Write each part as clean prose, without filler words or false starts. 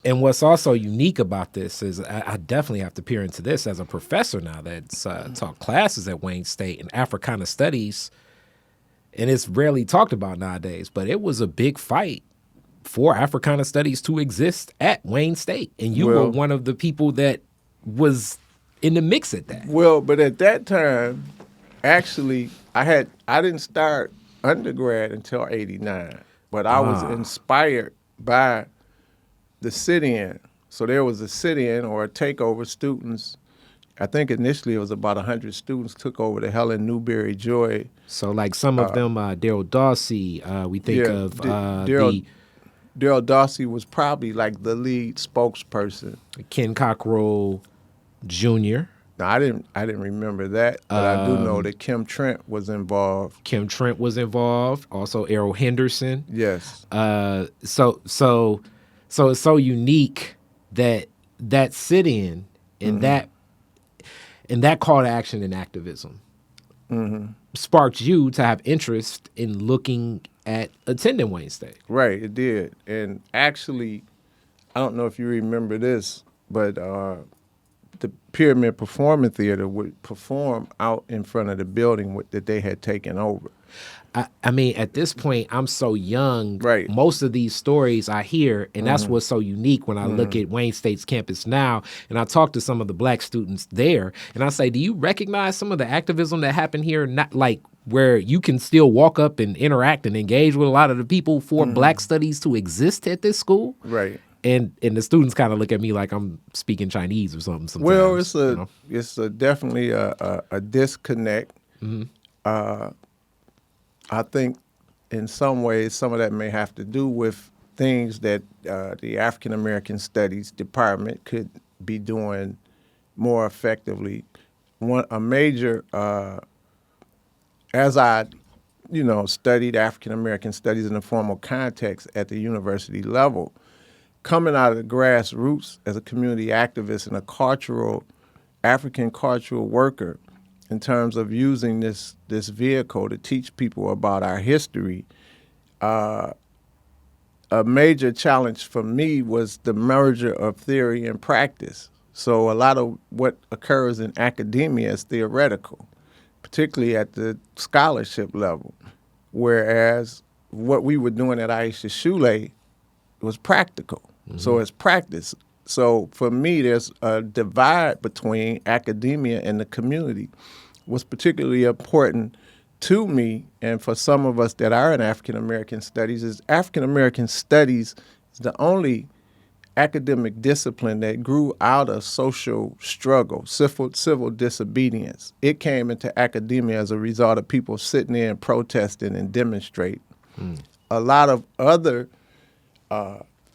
And what's also unique about this is I definitely have to peer into this as a professor now that's taught classes at Wayne State in Africana Studies, and it's rarely talked about nowadays, but it was a big fight for Africana Studies to exist at Wayne State, and you were one of the people that was in the mix at that. Well, but at that time, actually, I didn't start undergrad until '89, but I was inspired by the sit-in. So there was a sit-in or a takeover. Students, I think initially it was about 100 students took over the Helen Newberry Joy. So like some of them, Daryl Dawsey, we think of Daryl Dawsey was probably like the lead spokesperson. Ken Cockrell Jr. Now, I didn't remember that, but I do know that Kim Trent was involved. Kim Trent was involved. Also, Errol Henderson. Yes. So it's so unique that sit-in and that call to action and activism sparked you to have interest in looking at attending Wayne State. Right, it did. And actually, I don't know if you remember this, but the Pyramid Performing Theater would perform out in front of the building that they had taken over. I mean, at this point, I'm so young. Right. Most of these stories I hear, and that's what's so unique when I look at Wayne State's campus now, and I talk to some of the black students there, and I say, do you recognize some of the activism that happened here? Not like where you can still walk up and interact and engage with a lot of the people for black studies to exist at this school? Right. And the students kind of look at me like I'm speaking Chinese or something sometimes. Well, it's definitely a disconnect. I think in some ways some of that may have to do with things that the African American Studies Department could be doing more effectively. A major, as I, studied African American Studies in a formal context at the university level, coming out of the grassroots as a community activist and a African cultural worker, in terms of using this vehicle to teach people about our history, a major challenge for me was the merger of theory and practice. So a lot of what occurs in academia is theoretical, particularly at the scholarship level, whereas what we were doing at Aisha Shule was practical. So it's practice. So for me, there's a divide between academia and the community. What's particularly important to me, and for some of us that are in African American Studies, is African American Studies is the only academic discipline that grew out of social struggle, civil disobedience. It came into academia as a result of people sitting there and protesting and demonstrating. A lot of other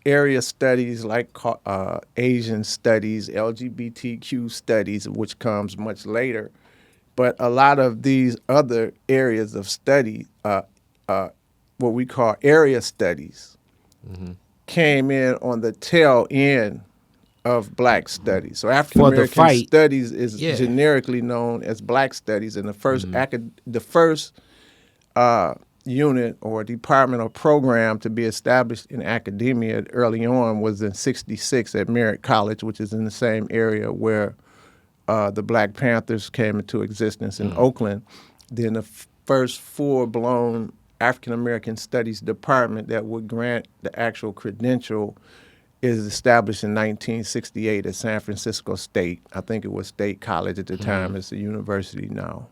area studies like Asian studies, LGBTQ studies, which comes much later, but a lot of these other areas of study, what we call area studies, came in on the tail end of black studies. So African American Studies is generically known as black studies, and the first unit or department or program to be established in academia early on was in '66 at Merritt College, which is in the same area where the Black Panthers came into existence in Oakland. Then the first full-blown African American Studies department that would grant the actual credential is established in 1968 at San Francisco State. I think it was State College at the time. It's a university now.